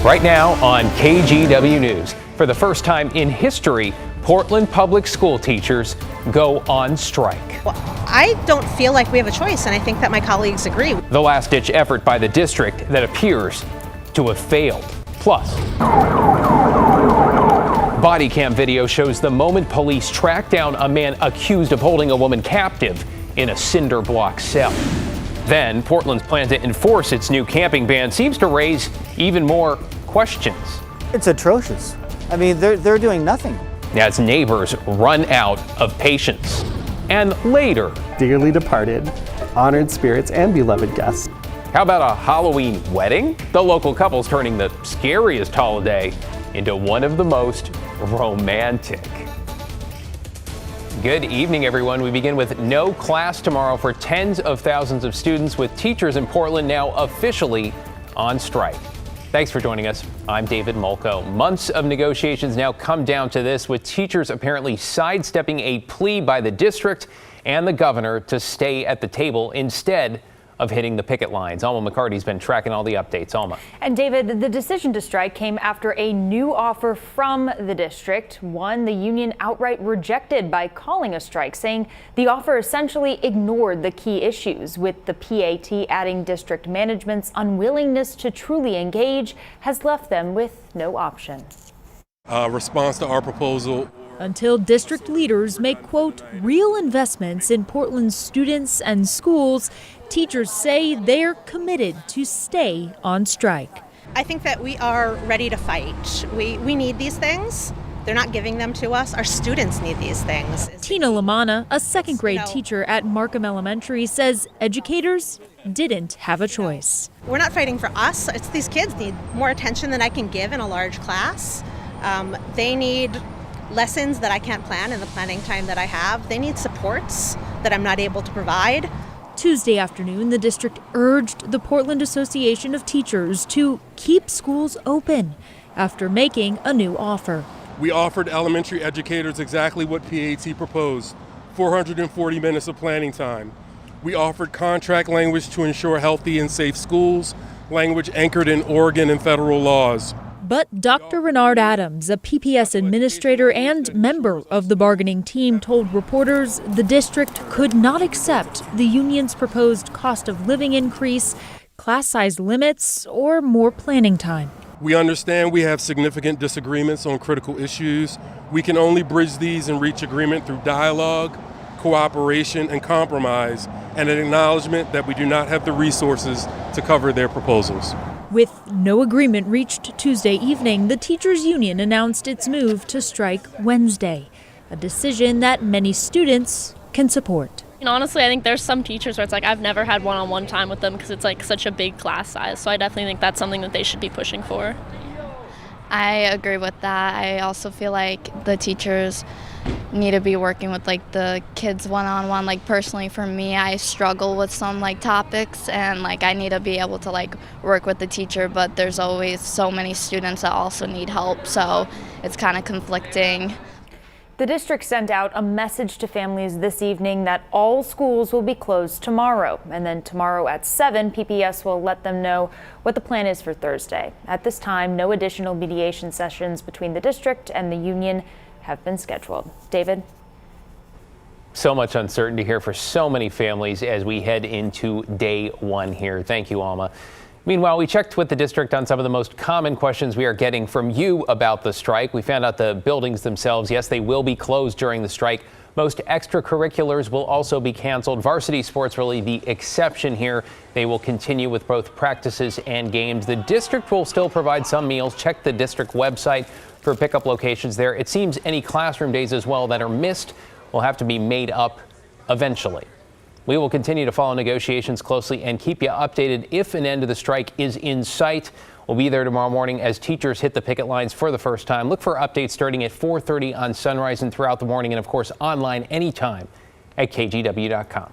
Right now on KGW News, for the first time in history, Portland public school teachers go on strike. Well, I don't feel like we have a choice, and I think that my colleagues agree. The last-ditch effort by the district that appears to have failed. Plus, body cam video shows the moment police track down a man accused of holding a woman captive in a cinder block cell. Then, Portland's plan to enforce its new camping ban seems to raise even more questions. It's atrocious. I mean, they're doing nothing. As neighbors run out of patience. And later, dearly departed, honored spirits, and beloved guests. How about a Halloween wedding? The local couple's turning the scariest holiday into one of the most romantic. Good evening, everyone. We begin with no class tomorrow for tens of thousands of students, with teachers in Portland now officially on strike. Thanks for joining us. I'm David Molko. Months of negotiations now come down to this, with teachers apparently sidestepping a plea by the district and the governor to stay at the table instead of hitting the picket lines. Alma McCarty's been tracking all the updates. Alma. And David, the decision to strike came after a new offer from the district, one the union outright rejected by calling a strike, saying the offer essentially ignored the key issues, with the PAT adding district management's unwillingness to truly engage has left them with no option. Response to our proposal. Until district leaders make, quote, real investments in Portland's students and schools, teachers say they're committed to stay on strike. I think that we are ready to fight. We need these things. They're not giving them to us. Our students need these things. Tina Lamana, a second grade teacher at Markham Elementary, says educators didn't have a choice. We're not fighting for us. It's these kids need more attention than I can give in a large class. They need lessons that I can't plan in the planning time that I have. They need supports that I'm not able to provide. Tuesday afternoon, the district urged the Portland Association of Teachers to keep schools open after making a new offer. We offered elementary educators exactly what PAT proposed, 440 minutes of planning time. We offered contract language to ensure healthy and safe schools, language anchored in Oregon and federal laws. But Dr. Renard Adams, a PPS administrator and member of the bargaining team, told reporters the district could not accept the union's proposed cost of living increase, class size limits, or more planning time. We understand we have significant disagreements on critical issues. We can only bridge these and reach agreement through dialogue, cooperation, and compromise, and an acknowledgement that we do not have the resources to cover their proposals. With no agreement reached Tuesday evening, the teachers' union announced its move to strike Wednesday, a decision that many students can support. And honestly, I think there's some teachers where it's like I've never had one-on-one time with them because it's like such a big class size. So I definitely think that's something that they should be pushing for. I agree with that. I also feel like the teachers need to be working with like the kids one-on-one. Like personally for me, I struggle with some like topics, and like I need to be able to like work with the teacher, but there's always so many students that also need help, so it's kind of conflicting. The district sent out a message to families this evening that all schools will be closed tomorrow, and then tomorrow at 7, PPS will let them know what the plan is for Thursday. At this time, no additional mediation sessions between the district and the union have been scheduled. David? So much uncertainty here for so many families as we head into day one here. Thank you, Alma. Meanwhile, we checked with the district on some of the most common questions we are getting from you about the strike. We found out the buildings themselves, yes, they will be closed during the strike. Most extracurriculars will also be canceled. Varsity sports really the exception here. They will continue with both practices and games. The district will still provide some meals. Check the district website for pickup locations there. It seems any classroom days as well that are missed will have to be made up eventually. We will continue to follow negotiations closely and keep you updated if an end to the strike is in sight. We'll be there tomorrow morning as teachers hit the picket lines for the first time. Look for updates starting at 4:30 on Sunrise and throughout the morning, and of course online anytime at KGW.com.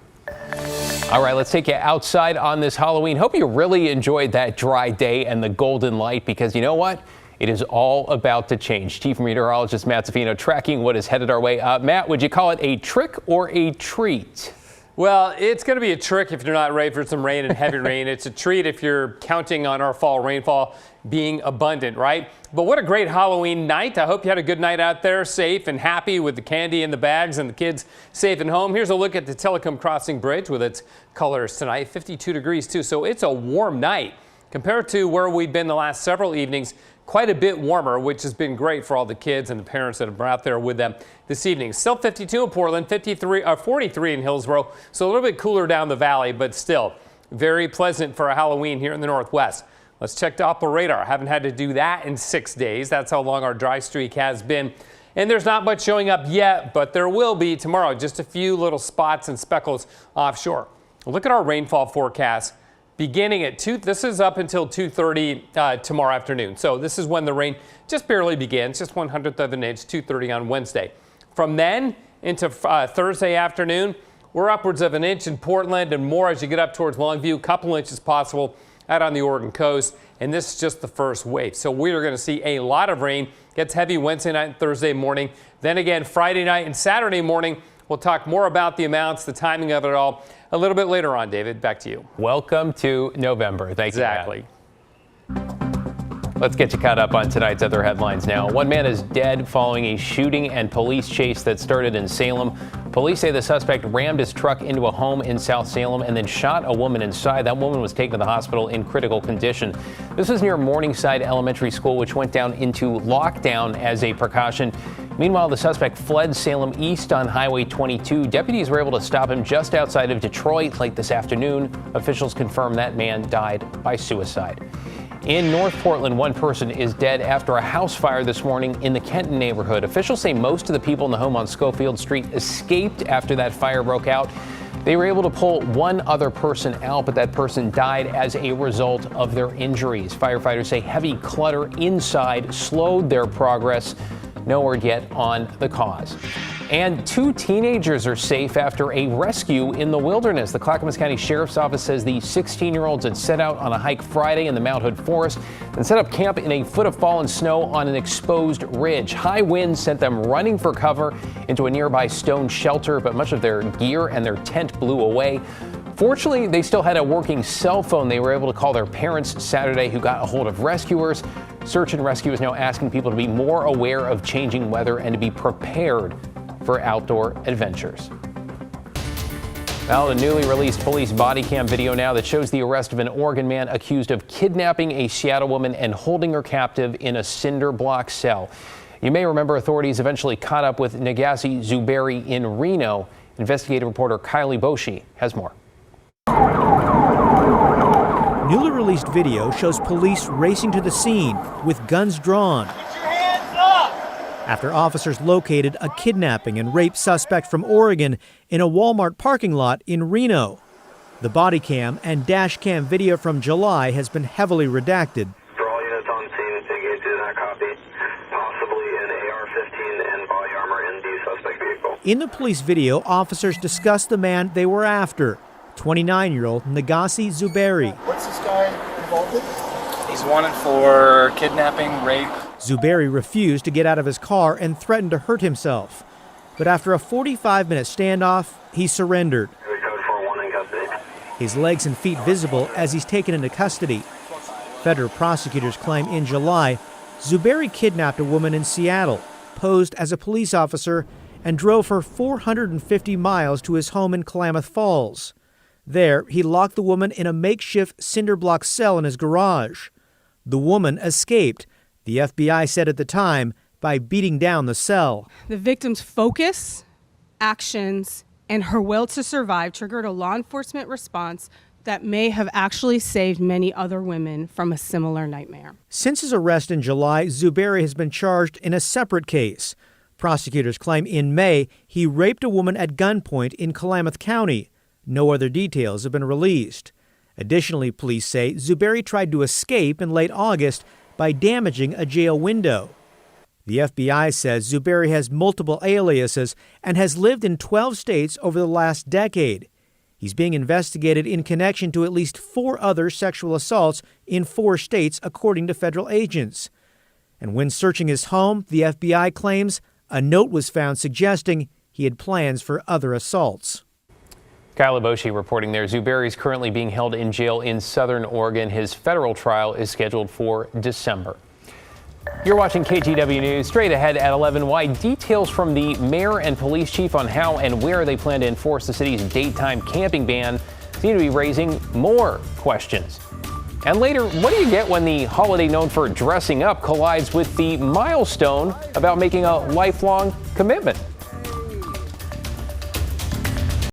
All right, let's take you outside on this Halloween. Hope you really enjoyed that dry day and the golden light, because you know what? It is all about to change. Chief Meteorologist Matt Zafino tracking what is headed our way. Matt, would you call it a trick or a treat? Well, it's going to be a trick if you're not ready for some rain and heavy rain. It's a treat if you're counting on our fall rainfall being abundant, right? But what a great Halloween night. I hope you had a good night out there, safe and happy with the candy in the bags and the kids safe and home. Here's a look at the Telecom Crossing Bridge with its colors tonight. 52 degrees too, so it's a warm night compared to where we've been the last several evenings. Quite a bit warmer, which has been great for all the kids and the parents that are out there with them this evening. Still 52 in Portland, 43 in Hillsborough, so a little bit cooler down the valley, but still very pleasant for a Halloween here in the Northwest. Let's check Doppler radar. Haven't had to do that in 6 days. That's how long our dry streak has been. And there's not much showing up yet, but there will be tomorrow. Just a few little spots and speckles offshore. Look at our rainfall forecast. Beginning at 2, this is up until 2:30 tomorrow afternoon. So this is when the rain just barely begins, just 1/100th of an inch, 2:30 on Wednesday. From then into Thursday afternoon, we're upwards of an inch in Portland and more as you get up towards Longview, a couple inches possible out on the Oregon coast. And this is just the first wave. So we are going to see a lot of rain. Gets heavy Wednesday night and Thursday morning. Then again, Friday night and Saturday morning. We'll talk more about the amounts, the timing of it all a little bit later on. David, back to you. Welcome to November. Thank you. Exactly. Let's get you caught up on tonight's other headlines now. One man is dead following a shooting and police chase that started in Salem. Police say the suspect rammed his truck into a home in South Salem and then shot a woman inside. That woman was taken to the hospital in critical condition. This is near Morningside Elementary School, which went down into lockdown as a precaution. Meanwhile, the suspect fled Salem East on Highway 22. Deputies were able to stop him just outside of Detroit late this afternoon. Officials confirm that man died by suicide. In North Portland, one person is dead after a house fire this morning in the Kenton neighborhood. Officials say most of the people in the home on Schofield Street escaped after that fire broke out. They were able to pull one other person out, but that person died as a result of their injuries. Firefighters say heavy clutter inside slowed their progress. No word yet on the cause. And 2 teenagers are safe after a rescue in the wilderness. The Clackamas County Sheriff's Office says the 16-year-olds had set out on a hike Friday in the Mount Hood Forest and set up camp in a foot of fallen snow on an exposed ridge. High winds sent them running for cover into a nearby stone shelter, but much of their gear and their tent blew away. Fortunately, they still had a working cell phone. They were able to call their parents Saturday, who got a hold of rescuers. Search and rescue is now asking people to be more aware of changing weather and to be prepared for outdoor adventures. Now, the newly released police body cam video now that shows the arrest of an Oregon man accused of kidnapping a Seattle woman and holding her captive in a cinder block cell. You may remember authorities eventually caught up with Nagasi Zuberi in Reno. Investigative reporter Kylie Boshi has more. Newly released video shows police racing to the scene with guns drawn. Get your hands up! After officers located a kidnapping and rape suspect from Oregon in a Walmart parking lot in Reno. The body cam and dash cam video from July has been heavily redacted. For all units on scene, engage in that copy. Possibly an AR-15 and body armor in the suspect vehicle. In the police video, officers discuss the man they were after, 29-year-old Nagasi Zuberi. What's this guy involved in? He's wanted for kidnapping, rape. Zuberi refused to get out of his car and threatened to hurt himself. But after a 45-minute standoff, he surrendered. Code 4-1 in custody. His legs and feet visible as he's taken into custody. Federal prosecutors claim in July, Zuberi kidnapped a woman in Seattle, posed as a police officer, and drove her 450 miles to his home in Klamath Falls. There, he locked the woman in a makeshift cinder block cell in his garage. The woman escaped, the FBI said at the time, by beating down the cell. The victim's focus, actions, and her will to survive triggered a law enforcement response that may have actually saved many other women from a similar nightmare. Since his arrest in July, Zuberi has been charged in a separate case. Prosecutors claim in May he raped a woman at gunpoint in Klamath County. No other details have been released. Additionally, police say Zuberi tried to escape in late August by damaging a jail window. The FBI says Zuberi has multiple aliases and has lived in 12 states over the last decade. He's being investigated in connection to at least 4 other sexual assaults in 4 states, according to federal agents. And when searching his home, the FBI claims a note was found suggesting he had plans for other assaults. Kyle Aboshi reporting there. Zuberi is currently being held in jail in Southern Oregon. His federal trial is scheduled for December. You're watching KGW News. Straight ahead at 11, why details from the mayor and police chief on how and where they plan to enforce the city's daytime camping ban seem to be raising more questions. And later, what do you get when the holiday known for dressing up collides with the milestone about making a lifelong commitment?